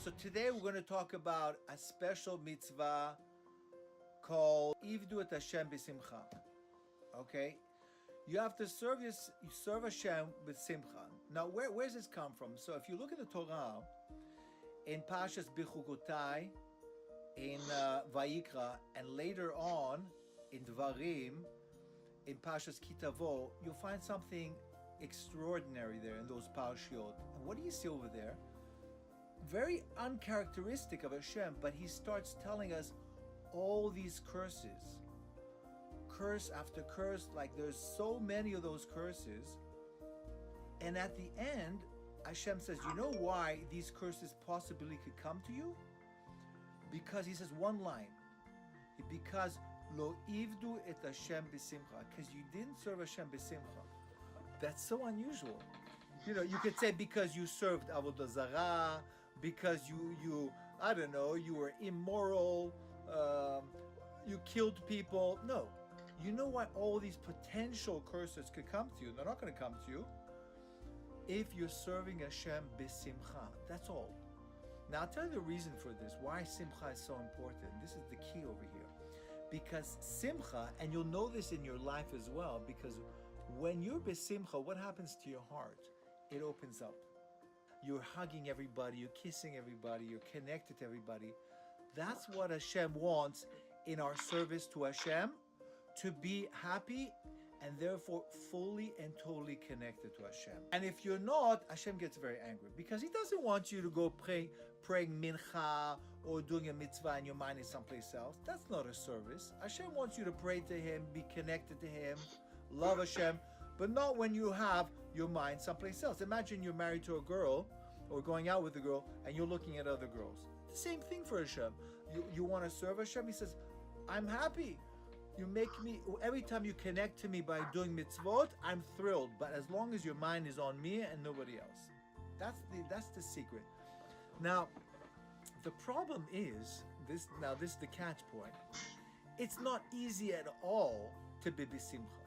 So today we're going to talk about a special mitzvah called Ivdu et Hashem b'simcha. Okay, you have to serve Hashem with simcha. Now, where does this come from? So if you look at the Torah in Pashas Bichugotai, in Vayikra, and later on in Dvarim, in Pashas Kitavo, you'll find something extraordinary there in those parashiot. And what do you see over there? Very uncharacteristic of Hashem, but he starts telling us all these curses, curse after curse, like there's so many of those curses. And at the end, Hashem says, you know why these curses possibly could come to you? Because he says one line, because lo ivdu et Hashem b'simcha, because you didn't serve Hashem b'simcha. That's so unusual. You know, you could say because you served avodah zarah, because you I don't know, you were immoral, you killed people. No, you know why all these potential curses could come to you? They're not going to come to you if you're serving Hashem b'simcha. That's all. Now I'll tell you the reason for this, why simcha is so important. This is the key over here. Because simcha, and you'll know this in your life as well, because when you're b'simcha, what happens to your heart? It opens up. You're hugging everybody, you're kissing everybody, you're connected to everybody. That's what Hashem wants in our service to Hashem, to be happy and therefore fully and totally connected to Hashem. And if you're not, Hashem gets very angry because he doesn't want you to go praying mincha or doing a mitzvah and your mind is someplace else. That's not a service. Hashem wants you to pray to him, be connected to him, love Hashem, but not when you have your mind someplace else. Imagine you're married to a girl or going out with a girl and you're looking at other girls. The same thing for Hashem. You want to serve Hashem? He says, I'm happy. You make me, every time you connect to me by doing mitzvot, I'm thrilled. But as long as your mind is on me and nobody else. That's the secret. Now, the problem is, this is the catch point. It's not easy at all to be b'simcha.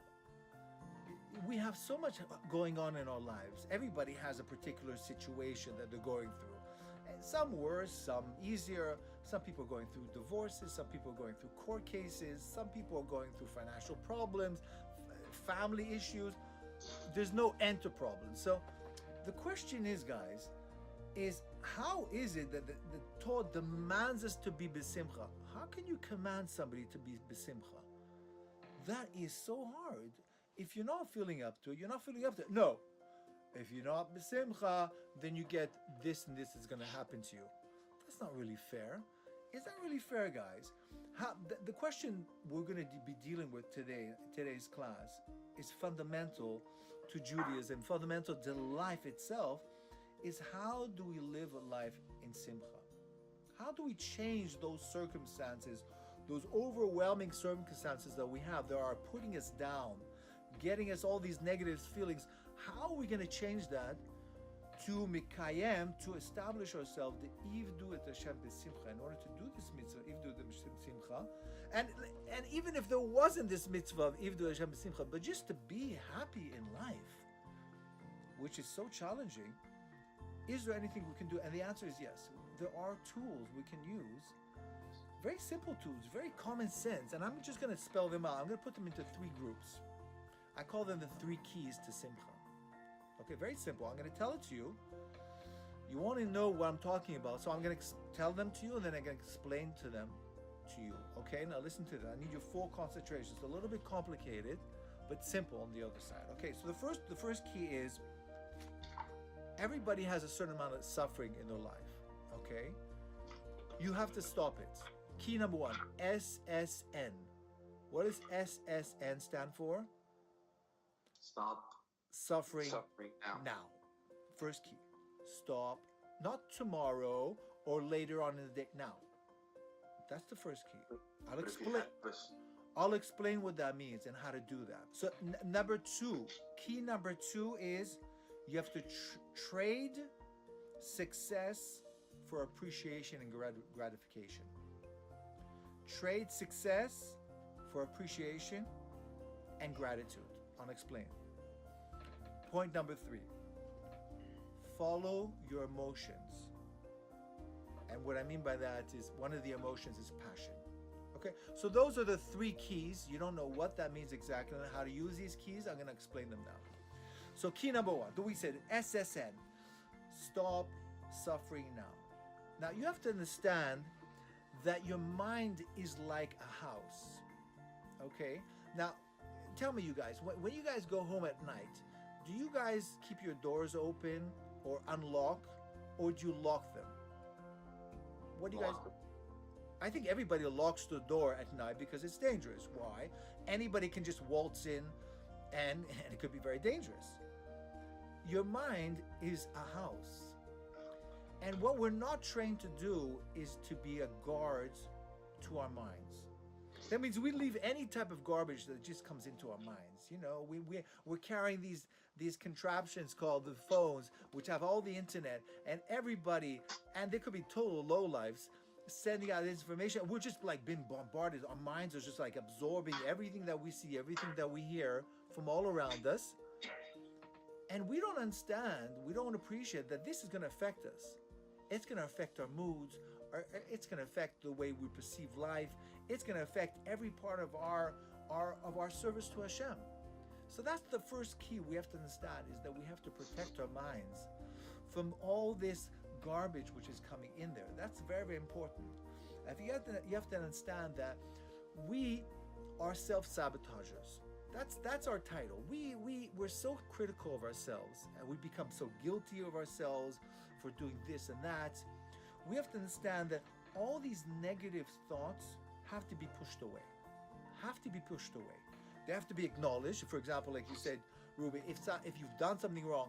We have so much going on in our lives. Everybody has a particular situation that they're going through. And some worse, some easier. Some people are going through divorces. Some people are going through court cases. Some people are going through financial problems, family issues. There's no end to problems. So the question is, guys, is how is it that the Torah demands us to be b'simcha? How can you command somebody to be b'simcha? That is so hard. If you're not feeling up to it, you're not feeling up to it. No. If you're not b'simcha, then you get this and this is going to happen to you. That's not really fair. Is that really fair, guys? The question we're going to be dealing with today's class is fundamental to Judaism, fundamental to life itself, is how do we live a life in simcha? How do we change those circumstances, those overwhelming circumstances that we have that are putting us down, getting us all these negative feelings? How are we going to change that to mikayem, to establish ourselves the ivdu et Hashem b'simcha? In order to do this mitzvah, ivdu et b'simcha, and even if there wasn't this mitzvah of ivdu et Hashem b'simcha, but just to be happy in life, which is so challenging, is there anything we can do? And the answer is yes. There are tools we can use, very simple tools, very common sense, and I'm just going to spell them out. I'm going to put them into three groups. I call them the three keys to simcha. Okay, very simple. I'm going to tell it to you. You want to know what I'm talking about, so I'm going to tell them to you, and then I'm going to explain them to you. Okay, now listen to that. I need your full concentration. It's a little bit complicated, but simple on the other side. Okay, so the first key is everybody has a certain amount of suffering in their life. Okay, you have to stop it. Key number one, SSN. What does SSN stand for? Stop suffering now. First key. Stop. Not tomorrow or later on in the day. Now. That's the first key. I'll explain what that means and how to do that. So number two. Key number two is you have to trade success for appreciation and gratification. Trade success for appreciation and gratitude. I'll explain. Point number three. Follow your emotions. what I mean by that is one of the emotions is passion. Okay, so those are the 3 keys. You don't know what that means exactly and how to use these keys. I'm going to explain them now. So key number 1, we said SSN, stop suffering now. Now you have to understand that your mind is like a house. Okay, now tell me, you guys, when you guys go home at night, do you guys keep your doors open or unlock, or do you lock them? What do you guys? I think everybody locks the door at night because it's dangerous. Why? Anybody can just waltz in and it could be very dangerous. Your mind is a house. And what we're not trained to do is to be a guard to our minds. That means we leave any type of garbage that just comes into our minds. You know, we're carrying these contraptions called the phones, which have all the internet, and everybody, and they could be total lowlifes, sending out information. We're just like being bombarded. Our minds are just like absorbing everything that we see, everything that we hear from all around us. And we don't understand, we don't appreciate that this is going to affect us. It's going to affect our moods, or it's going to affect the way we perceive life. It's going to affect every part of our service to HaShem. So that's the first key we have to understand, is that we have to protect our minds from all this garbage which is coming in there. That's very, very important. You have to understand that we are self-sabotagers. That's our title. We're so critical of ourselves, and we become so guilty of ourselves for doing this and that. We have to understand that all these negative thoughts have to be pushed away. They have to be acknowledged. For example, like you said, Ruby, if you've done something wrong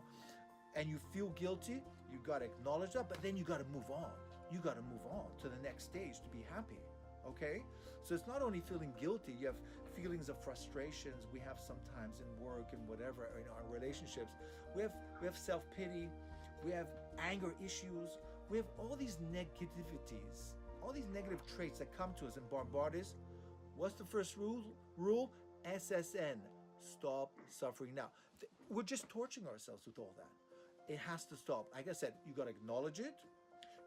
and you feel guilty, you got to acknowledge that, but then you got to move on. You got to move on to the next stage to be happy. Okay? So it's not only feeling guilty, you have feelings of frustrations we have sometimes in work and whatever, in our relationships. We have self-pity, we have anger issues, we have all these negativities, all these negative traits that come to us and bombard us. What's the first rule? SSN, stop suffering now. We're just torturing ourselves with all that. It has to stop. Like I said, you got to acknowledge it.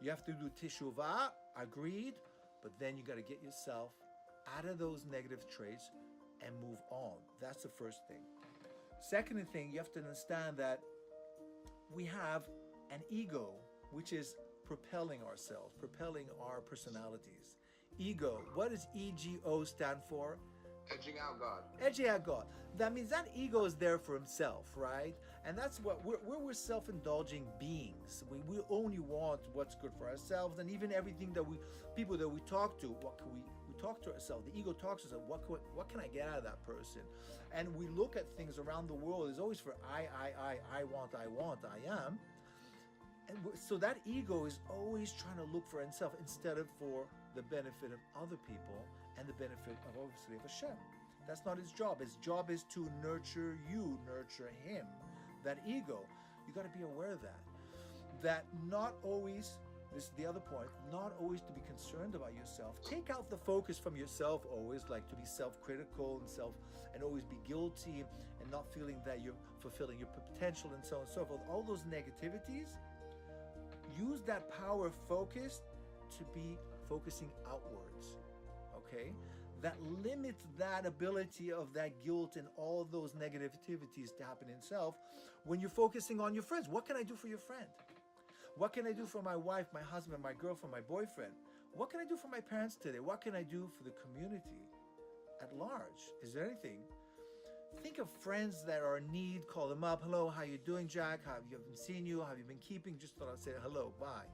You have to do teshuvah, agreed, but then you got to get yourself out of those negative traits and move on. That's the first thing. Second thing, you have to understand that we have an ego, which is propelling ourselves, propelling our personalities. Ego, what does EGO stand for? Edging out God. Edging out God. That means that ego is there for himself, right? And that's what we're self-indulging beings. We only want what's good for ourselves, and even everything that people that we talk to, we talk to ourselves. The ego talks to us, what can I get out of that person? And we look at things around the world is always for I want, I am. And so that ego is always trying to look for himself instead of for the benefit of other people and the benefit of, obviously, of HaShem. That's not his job. His job is to nurture you, nurture him. That ego, you got to be aware of that. That not always, this is the other point, not always to be concerned about yourself. Take out the focus from yourself always, like to be self-critical and always be guilty and not feeling that you're fulfilling your potential and so on and so forth. All those negativities, use that power of focus to be focusing outwards, okay? That limits that ability of that guilt and all of those negativities to happen in self when you're focusing on your friends. What can I do for your friend? What can I do for my wife, my husband, my girlfriend, my boyfriend? What can I do for my parents today? What can I do for the community at large? Is there anything? Think of friends that are in need, call them up. Hello, how you doing, Jack? Have you been seeing you? Have you been keeping? Just thought I'd say hello, bye.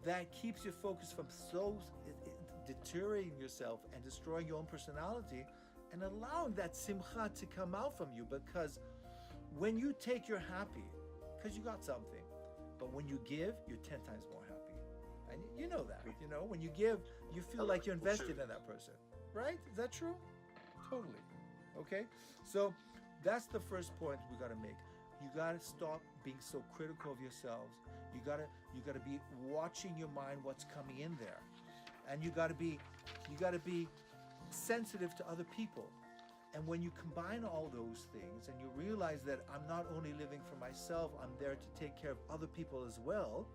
That keeps your focus from deteriorating yourself and destroying your own personality and allowing that simcha to come out from you, because when you take, you're happy because you got something. But when you give, you're 10 times more happy. And you know that, when you give, you feel like you're invested in that person, right? Is that true? Totally. Okay? So that's the first point we got to make. You got to stop being so critical of yourselves. You got to be watching your mind, what's coming in there. And you got to be sensitive to other people. And when you combine all those things and you realize that I'm not only living for myself, I'm there to take care of other people as well.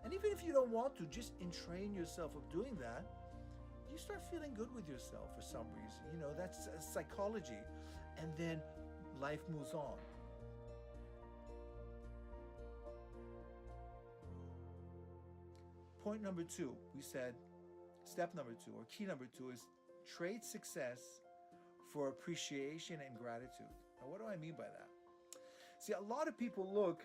And even if you don't want to, just entrain yourself of doing that, you start feeling good with yourself for some reason. You know, that's psychology. And then life moves on. Point number 2, we said, step number 2, or key number 2 is trade success for appreciation and gratitude. Now, what do I mean by that? See, a lot of people look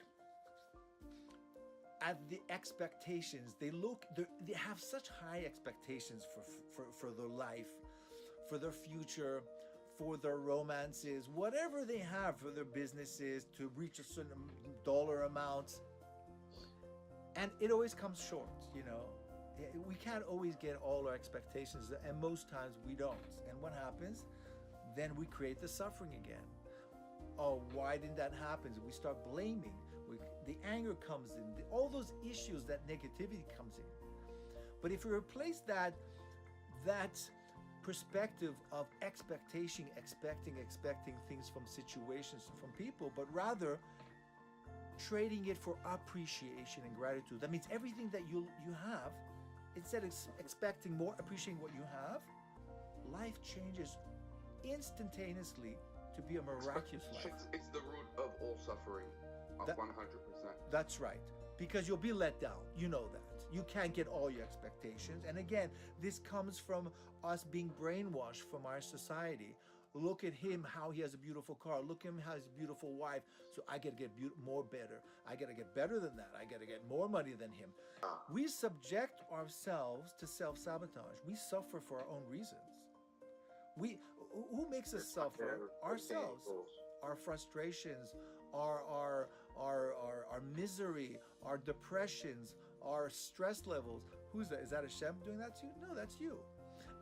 at the expectations. They have such high expectations for their life, for their future, for their romances, whatever they have for their businesses, to reach a certain dollar amount. And it always comes short, you know. We can't always get all our expectations, and most times we don't. And what happens? Then we create the suffering again. Oh, why didn't that happen? We start blaming. The anger comes in. All those issues, that negativity comes in. But if you replace that perspective of expecting things from situations, from people, but rather trading it for appreciation and gratitude. That means everything that you have, instead of expecting more, appreciating what you have, life changes instantaneously to be a miraculous life. It's the root of all suffering, 100%. That's right, because you'll be let down. You know that. You can't get all your expectations. And again, this comes from us being brainwashed from our society. Look at him, how he has a beautiful car. Look at him, how he has a beautiful wife. So I got to get more better. I got to get better than that. I got to get more money than him. We subject ourselves to self-sabotage. We suffer for our own reasons. Who makes us suffer? Ourselves. Our frustrations, our misery, our depressions, our stress levels. Who's that? Is that HaShem doing that to you? No, that's you.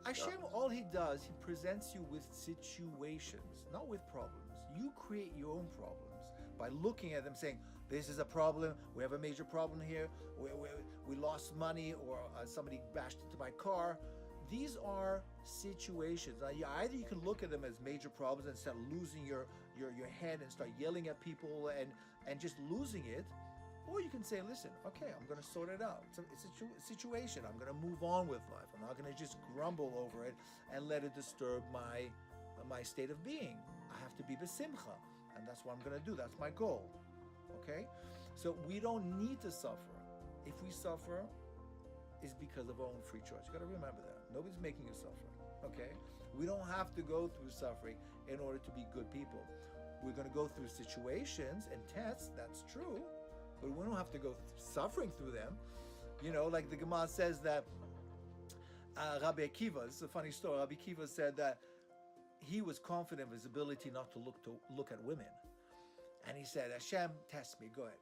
HaShem, all he does, he presents you with situations, not with problems. You create your own problems by looking at them, saying, this is a problem, we have a major problem here, we lost money, or somebody bashed into my car. These are situations. Either you can look at them as major problems and start losing your head and start yelling at people and just losing it, or you can say, listen, okay, I'm going to sort it out. It's a situation. I'm going to move on with life. I'm not going to just grumble over it and let it disturb my state of being. I have to be besimcha, and that's what I'm going to do. That's my goal, okay? So we don't need to suffer. If we suffer, it's because of our own free choice. You got to remember that. Nobody's making you suffer, okay? We don't have to go through suffering in order to be good people. We're going to go through situations and tests, that's true, but we don't have to go suffering through them. You know, like the Gemara says that Rabbi Akiva, this is a funny story, Rabbi Akiva said that he was confident of his ability not to look at women. And he said, HaShem, test me, go ahead.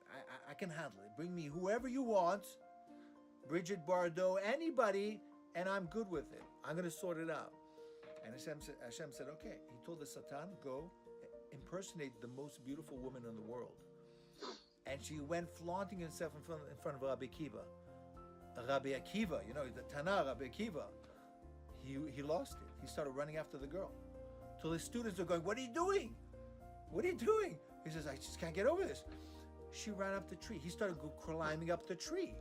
I can handle it. Bring me whoever you want, Bridget Bardot, anybody, and I'm good with it. I'm going to sort it out. And Hashem said, okay. He told the Satan, go impersonate the most beautiful woman in the world. And she went flaunting herself in front of Rabbi Akiva. Rabbi Akiva, you know, the Tana, Rabbi Akiva, he lost it. He started running after the girl. Till his students are going, what are you doing? What are you doing? He says, I just can't get over this. She ran up the tree. He started climbing up the tree.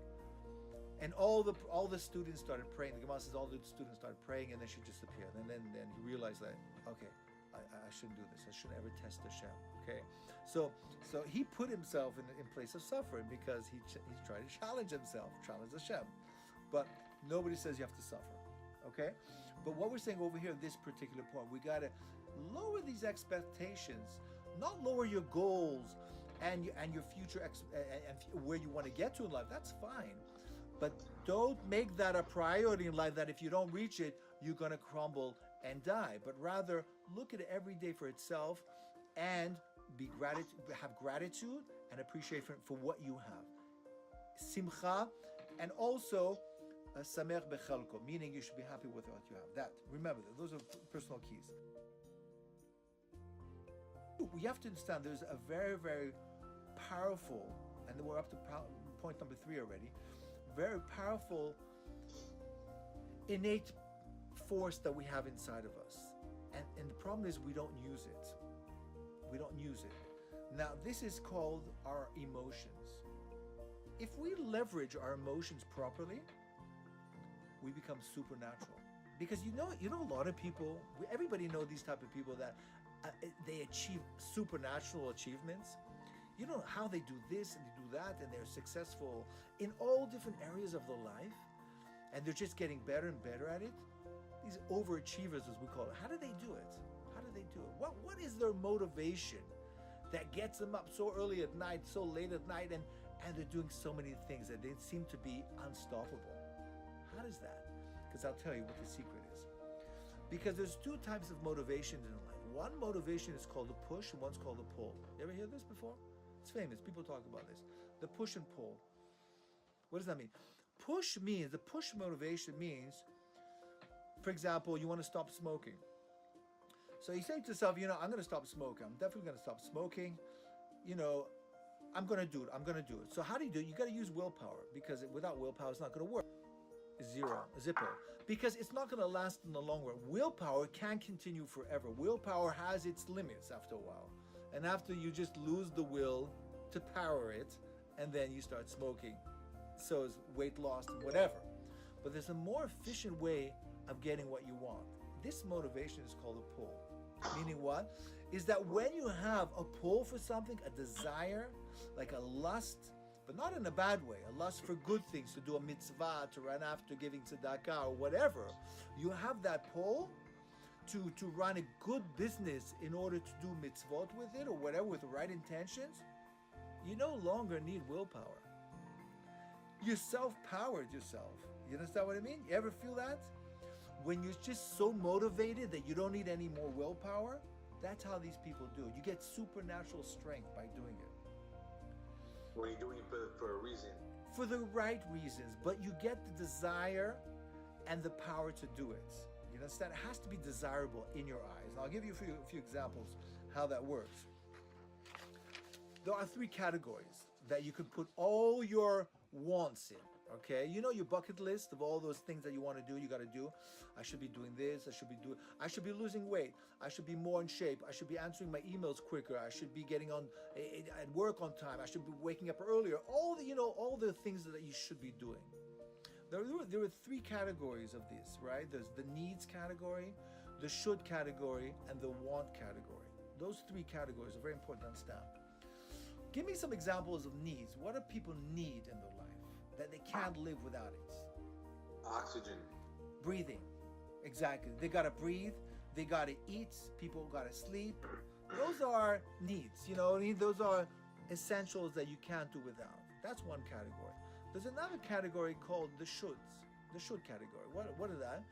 And all the students started praying. The Gemara says all the students started praying, and then she disappeared. And then he realized that, okay, I shouldn't do this. I shouldn't ever test HaShem. Okay, so he put himself in place of suffering because he's trying to challenge HaShem. But nobody says you have to suffer. Okay, but what we're saying over here, this particular point, we got to lower these expectations, not lower your goals and your future and where you want to get to in life. That's fine. But don't make that a priority in life, that if you don't reach it, you're going to crumble and die. But rather, look at every day for itself and have gratitude and appreciation for what you have. Simcha, and also samer bechalko, meaning you should be happy with what you have. That, remember, those are personal keys. We have to understand there's a very, very powerful, and we're up to point number 3 already, very powerful innate force that we have inside of us. And the problem is we don't use it. We don't use it. Now, this is called our emotions. if we leverage our emotions properly, we become supernatural. Because you know a lot of people, everybody know these type of people that they achieve supernatural achievements. You know how they do this and they do that, and they're successful in all different areas of their life, and they're just getting better and better at it. These overachievers, as we call it. How do they do it? How do they do it? What is their motivation that gets them up so early at night, so late at night, and they're doing so many things that they seem to be unstoppable? How does that? Because I'll tell you what the secret is. Because there's two types of motivations in life. One motivation is called the push, and one's called the pull. You ever hear this before? It's famous. People talk about this. The push and pull. What does that mean? The push motivation means, for example, you want to stop smoking. So you say to yourself, I'm going to stop smoking. I'm definitely going to stop smoking. I'm going to do it. So how do you do it? You got to use willpower, because without willpower, it's not going to work. Zippo. Because it's not going to last in the long run. Willpower can't continue forever. Willpower has its limits after a while. And after you just lose the will to power it, and then you start smoking. So it's weight loss and whatever. But there's a more efficient way of getting what you want. This motivation is called a pull. Meaning what? Is that when you have a pull for something, a desire, like a lust, but not in a bad way, a lust for good things, to do a mitzvah, to run after giving tzedakah or whatever, you have that pull to run a good business in order to do mitzvot with it or whatever, with the right intentions, you no longer need willpower. You self-powered yourself. You understand what I mean? You ever feel that? When you're just so motivated that you don't need any more willpower, that's how these people do it. You get supernatural strength by doing it. When you're doing it for a reason. For the right reasons, but you get the desire and the power to do it. You understand? It has to be desirable in your eyes. And I'll give you a few examples how that works. There are three categories that you could put all your wants in. Okay, your bucket list of all those things that you want to do, you got to do. I should be doing this. I should be losing weight. I should be more in shape. I should be answering my emails quicker. I should be getting on at work on time. I should be waking up earlier. All the things that you should be doing. There are three categories of this, right? There's the needs category, the should category, and the want category. Those three categories are very important to understand. Give me some examples of needs. What do people need in their life that they can't live without it? Oxygen. Breathing. Exactly. They got to breathe. They got to eat. People got to sleep. Those are needs. Those are essentials that you can't do without. That's one category. There's another category called the shoulds. The should category. What is that?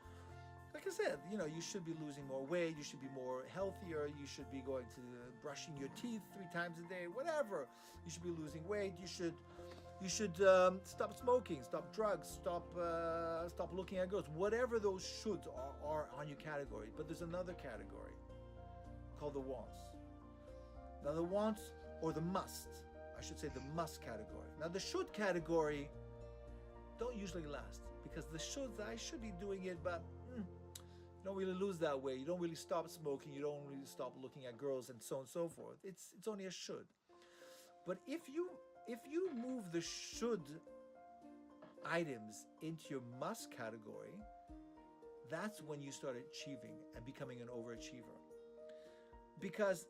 Like I said, you should be losing more weight. You should be more healthier. You should be going to brushing your teeth 3 times a day. Whatever. You should be losing weight. You should stop smoking, stop drugs, stop looking at girls. Whatever those shoulds are on your category. But there's another category called the wants. Now the wants, or the must, I should say the must category. Now the should category don't usually last, because the shoulds, I should be doing it, but you don't really lose that weight. You don't really stop smoking. You don't really stop looking at girls, and so on and so forth. It's only a should. But if you move the should items into your must category, that's when you start achieving and becoming an overachiever. Because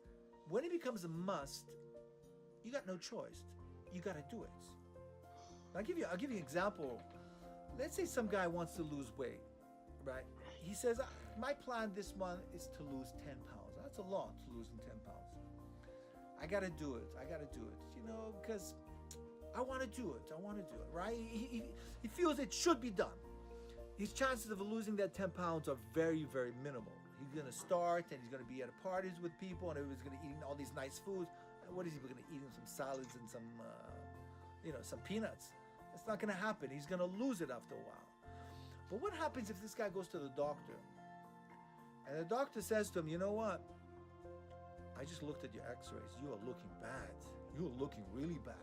when it becomes a must, you got no choice. You got to do it. I'll give you an example. Let's say some guy wants to lose weight, right? He says, my plan this month is to lose 10 pounds. That's a lot, losing 10 pounds. I got to do it, because I want to do it, right? He feels it should be done. His chances of losing that 10 pounds are very, very minimal. He's going to start, and he's going to be at parties with people, and everybody's going to eat all these nice foods. What is he going to eat? Some salads and some peanuts. It's not going to happen. He's going to lose it after a while. But what happens if this guy goes to the doctor, and the doctor says to him, you know what? I just looked at your x-rays. You are looking bad. You are looking really bad.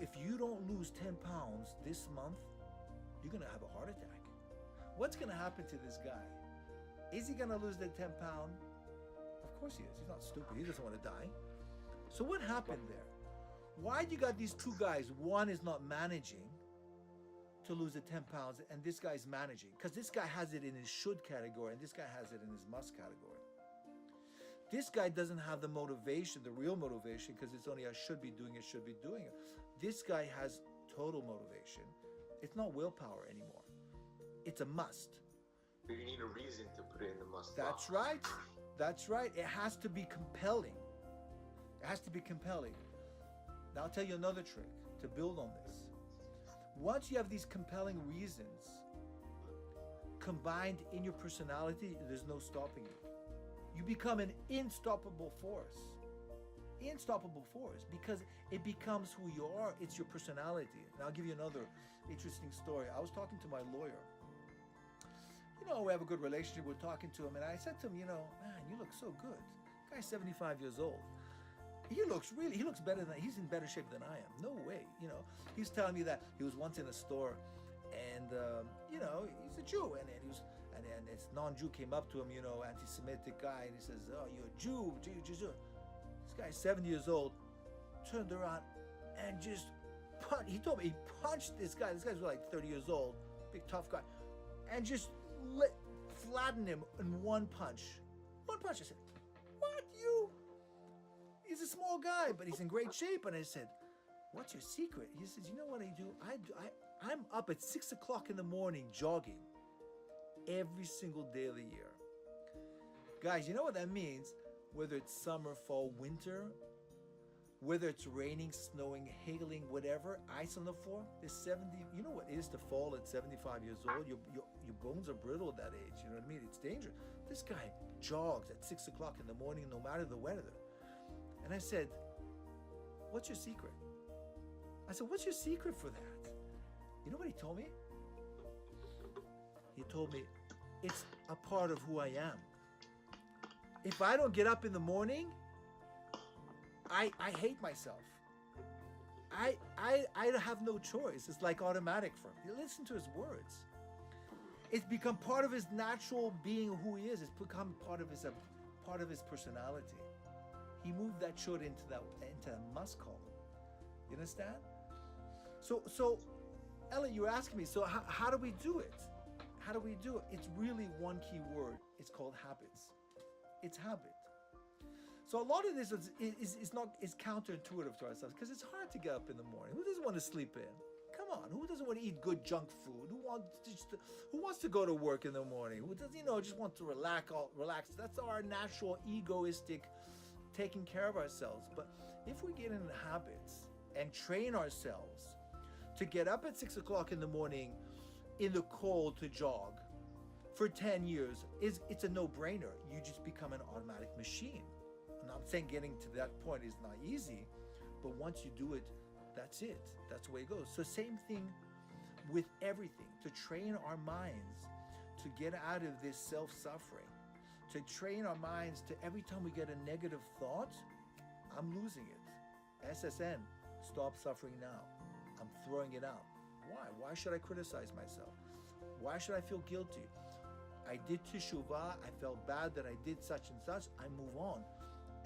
If you don't lose 10 pounds this month, you're going to have a heart attack. What's going to happen to this guy? Is he going to lose that 10 pounds? Of course he is. He's not stupid. He doesn't want to die. So what happened there? Why do you got these two guys? One is not managing to lose the 10 pounds, and this guy's managing. Because this guy has it in his should category, and this guy has it in his must category. This guy doesn't have the motivation, the real motivation, because it's only I should be doing it, should be doing it. This guy has total motivation. It's not willpower anymore. It's a must. You need a reason to put it in the must. That's right. That's right. It has to be compelling. It has to be compelling. Now I'll tell you another trick to build on this. Once you have these compelling reasons combined in your personality, there's no stopping you. You become an unstoppable force. Unstoppable force, because it becomes who you are. It's your personality. And I'll give you another interesting story. I was talking to my lawyer. We have a good relationship. We're talking to him, and I said to him, man, you look so good. Guy's 75 years old. He looks better than, he's in better shape than I am. No way, He's telling me that he was once in a store, and he's a Jew, and this non-Jew came up to him, anti-Semitic guy, and he says, "Oh, you're a Jew, Jew." This guy's 70 years old, turned around and just punched. He told me he punched this guy. This guy's like 30 years old, big tough guy, and just flattened him in one punch. One punch. I said, "What, you?" He's a small guy, but he's in great shape. And I said, "What's your secret?" He says, "You know what I do? I'm up at 6 o'clock in the morning jogging every single day of the year." Guys, you know what that means? Whether it's summer, fall, winter, whether it's raining, snowing, hailing, whatever, ice on the floor, there's 70, you know what it is to fall at 75 years old? Your bones are brittle at that age, you know what I mean? It's dangerous. This guy jogs at 6 o'clock in the morning no matter the weather. And I said, "What's your secret?" I said, "What's your secret for that?" You know what he told me? He told me, "It's a part of who I am. If I don't get up in the morning, I hate myself. I have no choice. It's like automatic for him." You listen to his words. It's become part of his natural being, who he is. It's become part of his personality. He moved that should into a must column. You understand? So, Ellen, you were asking me. So how do we do it? How do we do it? It's really one key word. It's called habits. It's habit. So a lot of this is counterintuitive to ourselves, because it's hard to get up in the morning. Who doesn't want to sleep in? Come on, who doesn't want to eat good junk food? Who wants to go to work in the morning? Who does just want to relax? That's our natural egoistic taking care of ourselves. But if we get into habits and train ourselves to get up at 6 o'clock in the morning in the cold to jog for 10 years, it's a no-brainer. You just become an automatic machine. And I'm saying getting to that point is not easy, but once you do it, that's it. That's the way it goes. So same thing with everything, to train our minds to get out of this self-suffering, to train our minds to every time we get a negative thought, I'm losing it. SSN, stop suffering now. I'm throwing it out. Why? Why should I criticize myself? Why should I feel guilty? I did teshuvah, I felt bad that I did such and such, I move on.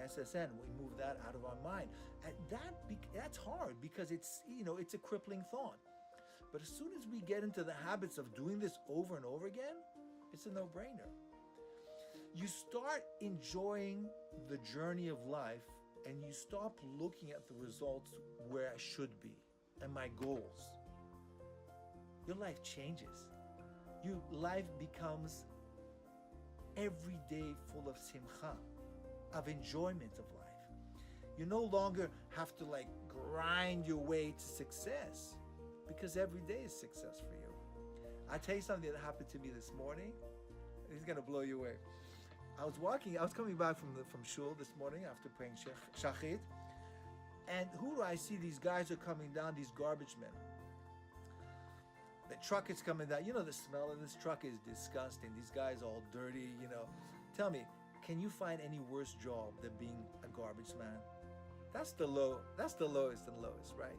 SSN, we move that out of our mind. And that's hard, because it's a crippling thought. But as soon as we get into the habits of doing this over and over again, it's a no-brainer. You start enjoying the journey of life, and you stop looking at the results where I should be and my goals. Your life changes. Your life becomes every day full of simcha, of enjoyment of life. You no longer have to grind your way to success, because every day is success for you. I'll tell you something that happened to me this morning. It's gonna blow you away. I was coming back from shul this morning after praying shachit, and who do I see? These guys are coming down, these garbage men. The truck is coming down. The smell of this truck is disgusting. These guys are all dirty, Tell me, can you find any worse job than being a garbage man? That's the lowest and lowest, right?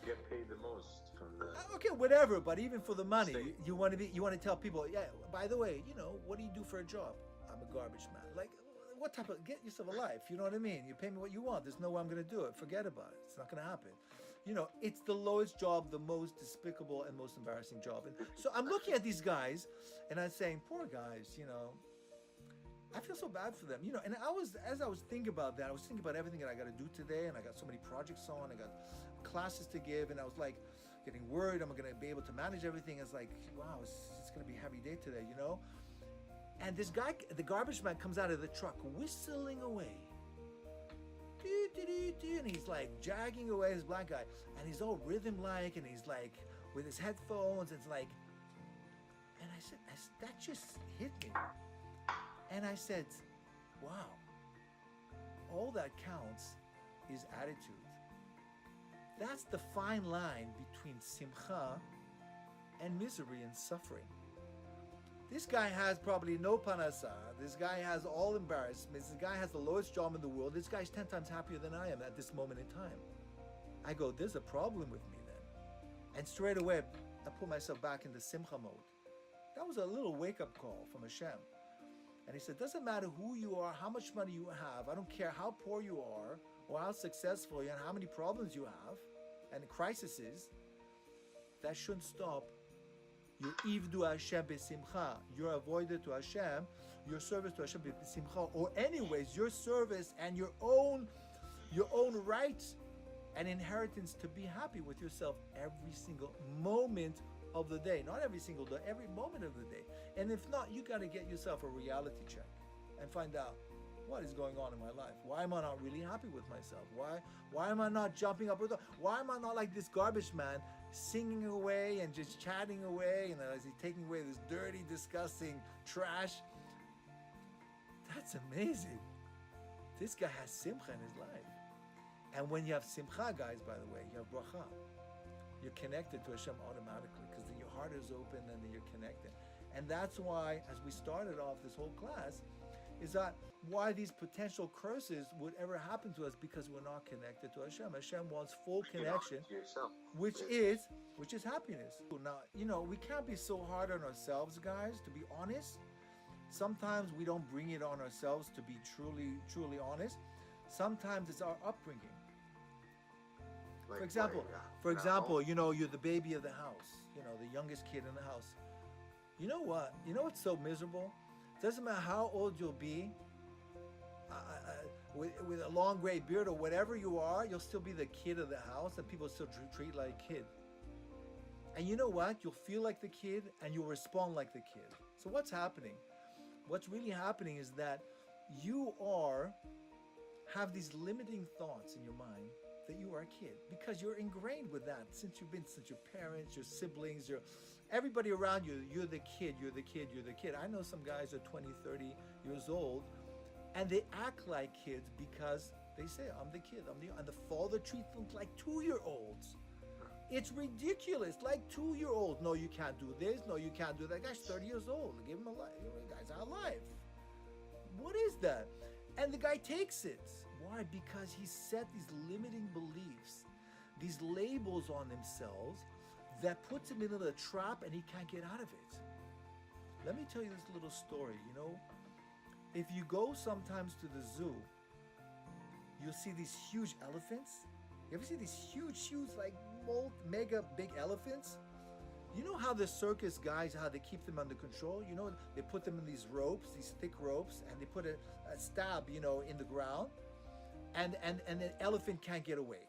You get paid the most from the... Okay, whatever, but even for the money, State. you want to tell people, yeah, by the way, what do you do for a job? I'm a garbage man. what type of, get yourself a life, you know what I mean? You pay me what you want. There's no way I'm going to do it. Forget about it. It's not going to happen. You know, it's the lowest job, the most despicable and most embarrassing job. And so I'm looking at these guys and I'm saying, poor guys, you know, I feel so bad for them, you know. And as I was thinking about that, I was thinking about everything that I got to do today, and I got so many projects on, I got classes to give, and I was like getting worried, am I going to be able to manage everything? It's like, wow, it's going to be a heavy day today, you know. And this guy, the garbage man, comes out of the truck whistling away. And he's like jagging away, this black guy, and he's all rhythm-like, and he's like with his headphones, and it's like, and I said, that just hit me. And I said, wow, all that counts is attitude. That's the fine line between simcha and misery and suffering. This guy has probably no panasa. This guy has all embarrassments. This guy has the lowest job in the world. This guy's 10 times happier than I am at this moment in time. I go, there's a problem with me then. And straight away, I put myself back into simcha mode. That was a little wake-up call from HaShem. And he said, doesn't matter who you are, how much money you have. I don't care how poor you are or how successful you are and how many problems you have and crises. That shouldn't stop your ivdu Hashem b'simcha, your avodah to Hashem, your service to Hashem b'simcha, or anyways, your service and your own rights and inheritance to be happy with yourself every single moment of the day. Not every single day, every moment of the day. And if not, you got to get yourself a reality check and find out what is going on in my life. Why am I not really happy with myself? Why am I not jumping up with the, why am I not like this garbage man singing away and just chatting away, and as he's taking away this dirty, disgusting trash? That's amazing. This guy has simcha in his life. And when you have simcha, guys, by the way, you have bracha. You're connected to Hashem automatically, because then your heart is open and then you're connected. And that's why, as we started off this whole class, is that why these potential curses would ever happen to us, because we're not connected to Hashem. Hashem wants full connection, which is happiness. Now, you know, we can't be so hard on ourselves, guys, to be honest. Sometimes we don't bring it on ourselves to be truly honest. Sometimes it's our upbringing. For example, you know, you're the baby of the house, you know, the youngest kid in the house. You know what? You know what's so miserable? Doesn't matter how old you'll be, with a long gray beard or whatever you are, you'll still be the kid of the house, and people still treat you like a kid. And you know what? You'll feel like the kid, and you'll respond like the kid. So what's happening? What's really happening is that you have these limiting thoughts in your mind that you are a kid, because you're ingrained with that since your parents, your siblings, everybody around you. You're the kid. I know some guys are 20, 30 years old, and they act like kids because they say, I'm the kid, and the father treats them like 2-year-olds. It's ridiculous, like 2-year-olds. No, you can't do this. No, you can't do that. That guy's 30 years old. Give him a life. The guy's out of life. What is that? And the guy takes it. Why? Because he set these limiting beliefs, these labels on themselves that puts him into the trap, and he can't get out of it. Let me tell you this little story. You know, if you go sometimes to the zoo, you'll see these huge elephants. You ever see these huge, like mega big elephants? You know how the circus guys, how they keep them under control? You know, they put them in these ropes, these thick ropes, and they put a stab, you know, in the ground, and the elephant can't get away.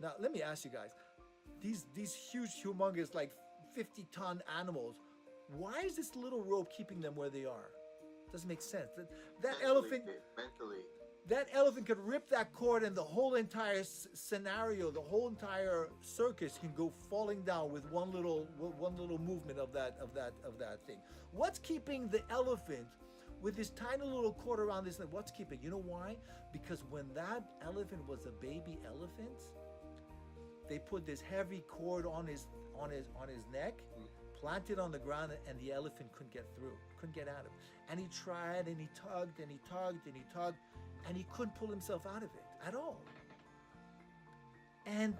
Now, let me ask you guys, these huge, humongous, like 50-ton animals, why is this little rope keeping them where they are? Doesn't make sense. That elephant could rip that cord, and the whole entire scenario, the whole entire circus can go falling down with one little movement of that thing. What's keeping the elephant with this tiny little cord around this thing? What's keeping? You know why? Because when that elephant was a baby elephant, they put this heavy cord on his neck, planted on the ground, and the elephant couldn't get through, couldn't get out of it. And he tried, and he tugged, and he tugged, and he tugged, and he couldn't pull himself out of it at all. And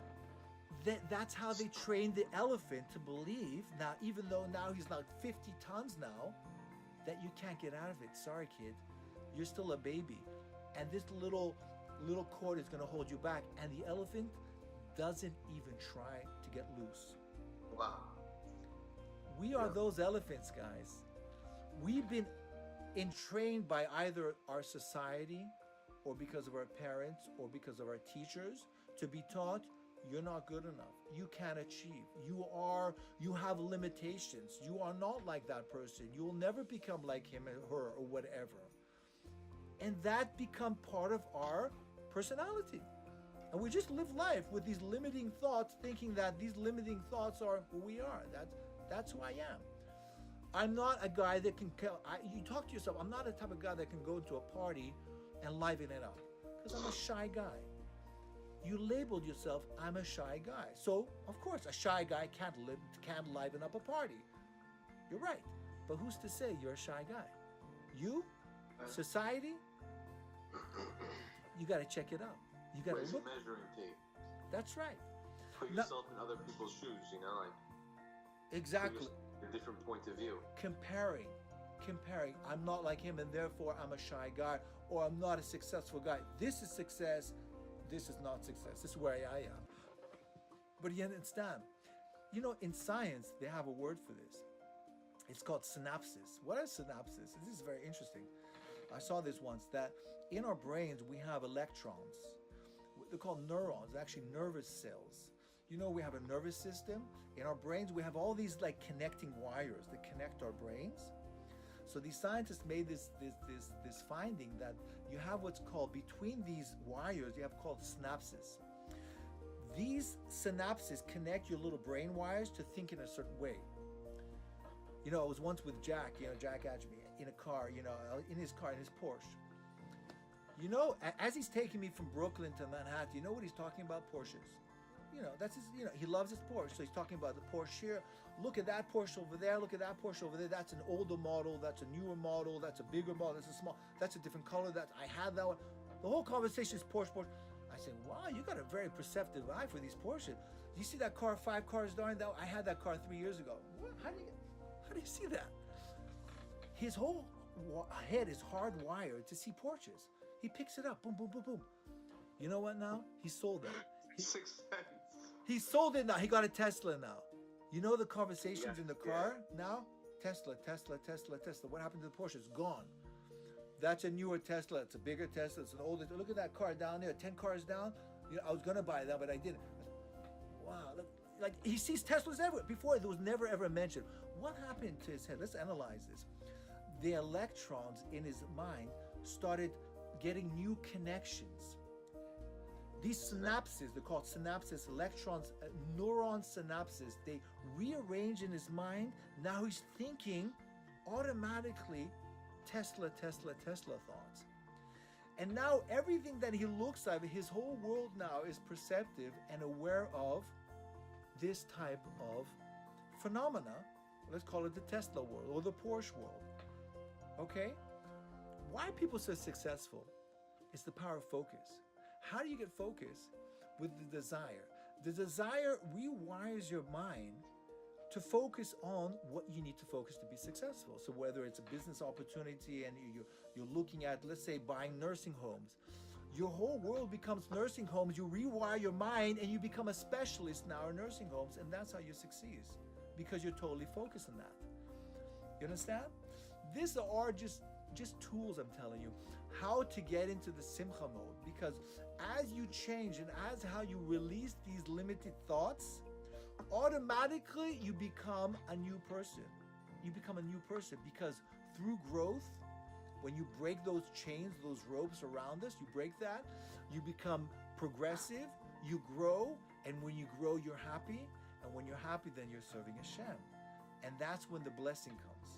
that's how they trained the elephant to believe, now, even though now he's like 50 tons now, that you can't get out of it. Sorry, kid. you're still a baby, and this little cord is going to hold you back, and the elephant doesn't even try to get loose. Wow. We are those elephants, guys. We've been entrained by either our society or because of our parents or because of our teachers to be taught you're not good enough. You can't achieve. You have limitations. You are not like that person. You will never become like him or her or whatever. And that become part of our personality. And we just live life with these limiting thoughts, thinking that these limiting thoughts are who we are. That's who I am. I'm not a guy that can, you talk to yourself, I'm not the type of guy that can go into a party and liven it up. Because I'm a shy guy. You labeled yourself, I'm a shy guy. So, of course, a shy guy can't liven up a party. You're right. But who's to say you're a shy guy? You? Society? You got to check it out. You got to look. Measuring tape. That's right. Put yourself in other people's shoes, like. Exactly. A different point of view. Comparing. I'm not like him, and therefore I'm a shy guy, or I'm not a successful guy. This is success. This is not success. This is where I am. But you understand, in science, they have a word for this. It's called synapses. What is synapses? This is very interesting. I saw this once, that in our brains, we have electrons. They're called neurons, actually nervous cells. We have a nervous system. In our brains, we have all these connecting wires that connect our brains. So these scientists made this finding that you have what's called, between these wires, you have called synapses. These synapses connect your little brain wires to think in a certain way. I was once with Jack, Jack Adjemi, in a car, in his car, in his Porsche. As he's taking me from Brooklyn to Manhattan, you know what he's talking about? Porsches. That's his, he loves his Porsche. So he's talking about the Porsche here. Look at that Porsche over there. Look at that Porsche over there. That's an older model. That's a newer model. That's a bigger model. That's a small. That's a different color. I had that one. The whole conversation is Porsche. I said, wow, you got a very perceptive eye for these Porsches. You see that car 5 cars down? I had that car 3 years ago. What? How do you see that? His whole head is hardwired to see Porsches. He picks it up. Boom, boom, boom, boom. You know what now? He sold it. 6 cents. He sold it now. He got a Tesla now. The conversations in the car now? Tesla. What happened to the Porsche? It's gone. That's a newer Tesla. It's a bigger Tesla. It's an older. Look at that car down there. 10 cars down. I was going to buy that, but I didn't. Wow. Look, he sees Teslas everywhere. Before, there was never ever mentioned. What happened to his head? Let's analyze this. The electrons in his mind started getting new connections. These synapses, they're called synapses, electrons, neuron synapses, they rearrange in his mind. Now he's thinking automatically Tesla thoughts. And now everything that he looks at, his whole world now is perceptive and aware of this type of phenomena. Let's call it the Tesla world or the Porsche world. Okay? Why are people so successful? It's the power of focus. How do you get focus? With the desire. The desire rewires your mind to focus on what you need to focus to be successful. So whether it's a business opportunity and you're looking at, let's say, buying nursing homes, your whole world becomes nursing homes. You rewire your mind and you become a specialist now in nursing homes, and that's how you succeed, because you're totally focused on that. You understand? These are just tools, I'm telling you, how to get into the simcha mode, because as you change and as how you release these limited thoughts, automatically you become a new person. You become a new person because through growth, when you break those chains, those ropes around us, you break that, you become progressive, you grow, and when you grow, you're happy, and when you're happy, then you're serving HaShem. And that's when the blessing comes.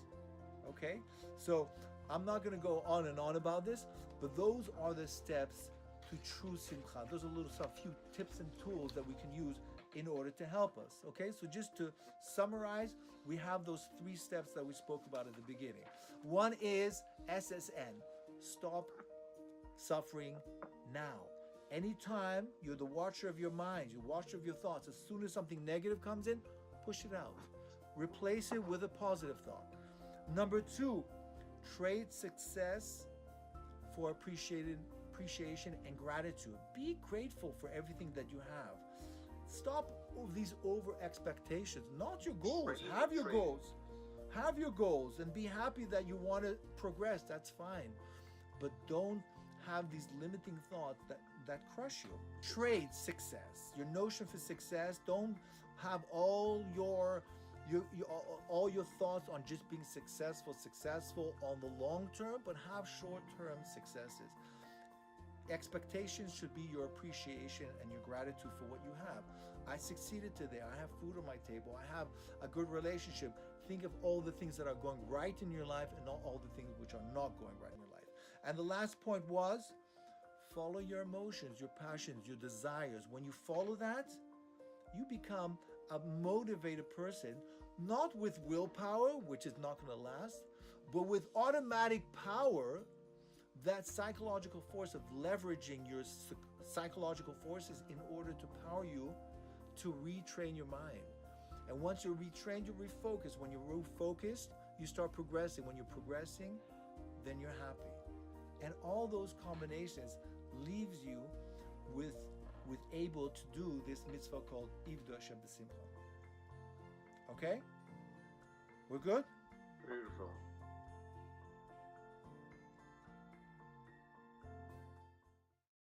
Okay? So I'm not going to go on and on about this, but those are the steps to true simcha. Those are a few tips and tools that we can use in order to help us. Okay, so just to summarize, we have those 3 steps that we spoke about at the beginning. One is SSN, stop suffering now. Anytime you're the watcher of your mind, you're the watcher of your thoughts, as soon as something negative comes in, push it out. Replace it with a positive thought. Number 2, trade success for appreciation and gratitude. Be grateful for everything that you have. Stop these over expectations, not your goals. Have your goals. Have your goals and be happy that you want to progress. That's fine. But don't have these limiting thoughts that crush you. Trade success. Your notion for success. Don't have all your thoughts on just being successful on the long term, but have short-term successes. Expectations should be your appreciation and your gratitude for what you have. I succeeded today. I have food on my table. I have a good relationship. Think of all the things that are going right in your life and not all the things which are not going right in your life. And the last point was, follow your emotions, your passions, your desires. When you follow that, you become a motivated person, not with willpower, which is not going to last, but with automatic power, that psychological force of leveraging your psychological forces in order to power you to retrain your mind. And once you're retrained, you refocus. When you're refocused, you start progressing. When you're progressing, then you're happy. And all those combinations leaves you with able to do this mitzvah called Ivdu Hashem b'simcha. Okay? We're good? Beautiful.